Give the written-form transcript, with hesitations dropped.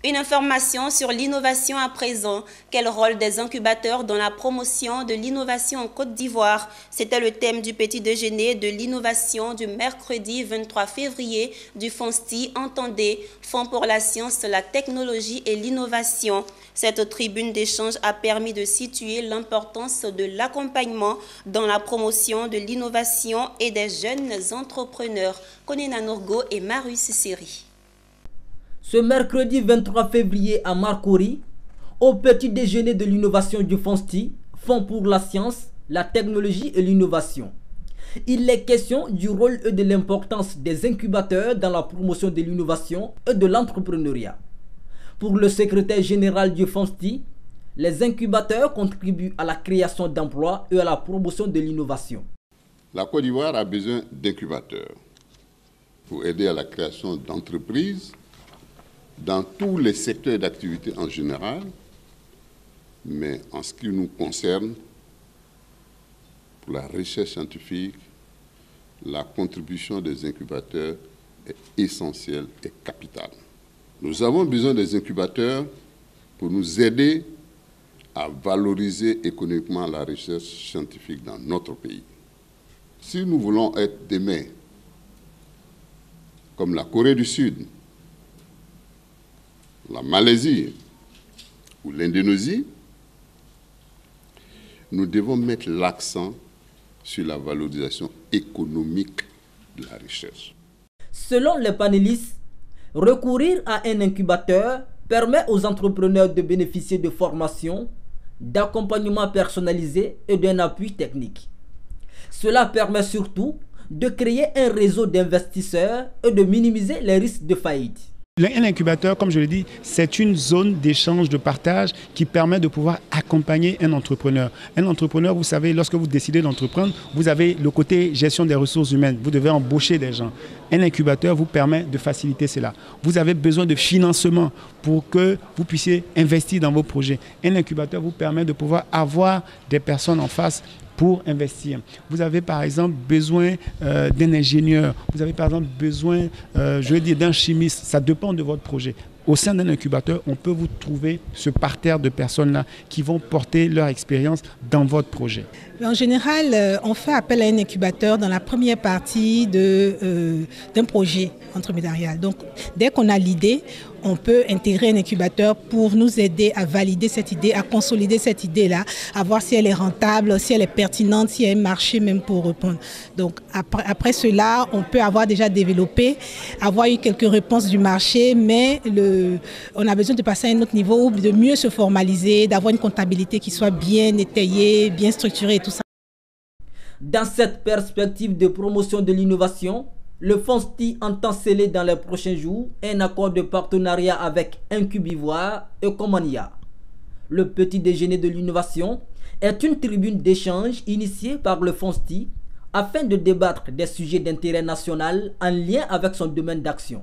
Une information sur l'innovation à présent. Quel rôle des incubateurs dans la promotion de l'innovation en Côte d'Ivoire? C'était le thème du petit déjeuner de l'innovation du mercredi 23 février du FONSTI, entendez, Fonds pour la science, la technologie et l'innovation. Cette tribune d'échange a permis de situer l'importance de l'accompagnement dans la promotion de l'innovation et des jeunes entrepreneurs. Konena Nourgo et Marius Siri. Ce mercredi 23 février à Marcory, au petit déjeuner de l'innovation du FONSTI, Fonds pour la science, la technologie et l'innovation. Il est question du rôle et de l'importance des incubateurs dans la promotion de l'innovation et de l'entrepreneuriat. Pour le secrétaire général du FONSTI, les incubateurs contribuent à la création d'emplois et à la promotion de l'innovation. La Côte d'Ivoire a besoin d'incubateurs pour aider à la création d'entreprises dans tous les secteurs d'activité en général, mais en ce qui nous concerne, pour la recherche scientifique, la contribution des incubateurs est essentielle et capitale. Nous avons besoin des incubateurs pour nous aider à valoriser économiquement la recherche scientifique dans notre pays. Si nous voulons être demain comme la Corée du Sud, la Malaisie ou l'Indonésie, nous devons mettre l'accent sur la valorisation économique de la recherche. Selon les panélistes, recourir à un incubateur permet aux entrepreneurs de bénéficier de formations, d'accompagnement personnalisé et d'un appui technique. Cela permet surtout de créer un réseau d'investisseurs et de minimiser les risques de faillite. Un incubateur, comme je l'ai dit, c'est une zone d'échange, de partage qui permet de pouvoir accompagner un entrepreneur. Un entrepreneur, vous savez, lorsque vous décidez d'entreprendre, vous avez le côté gestion des ressources humaines. Vous devez embaucher des gens. Un incubateur vous permet de faciliter cela. Vous avez besoin de financement pour que vous puissiez investir dans vos projets. Un incubateur vous permet de pouvoir avoir des personnes en face pour investir. Vous avez par exemple besoin d'un ingénieur, vous avez par exemple besoin, d'un chimiste, ça dépend de votre projet. Au sein d'un incubateur, on peut vous trouver ce parterre de personnes-là qui vont porter leur expérience dans votre projet. En général, on fait appel à un incubateur dans la première partie d'un projet entrepreneurial. Donc, dès qu'on a l'idée, on peut intégrer un incubateur pour nous aider à valider cette idée, à consolider cette idée-là, à voir si elle est rentable, si elle est pertinente, si elle a un marché même pour répondre. Donc, après cela, on peut avoir déjà développé, avoir eu quelques réponses du marché, mais on a besoin de passer à un autre niveau, de mieux se formaliser, d'avoir une comptabilité qui soit bien étayée, bien structurée et tout ça. Dans cette perspective de promotion de l'innovation, le FONSTI entend sceller dans les prochains jours un accord de partenariat avec Incubivoire et Comania. Le petit déjeuner de l'innovation est une tribune d'échange initiée par le FONSTI afin de débattre des sujets d'intérêt national en lien avec son domaine d'action.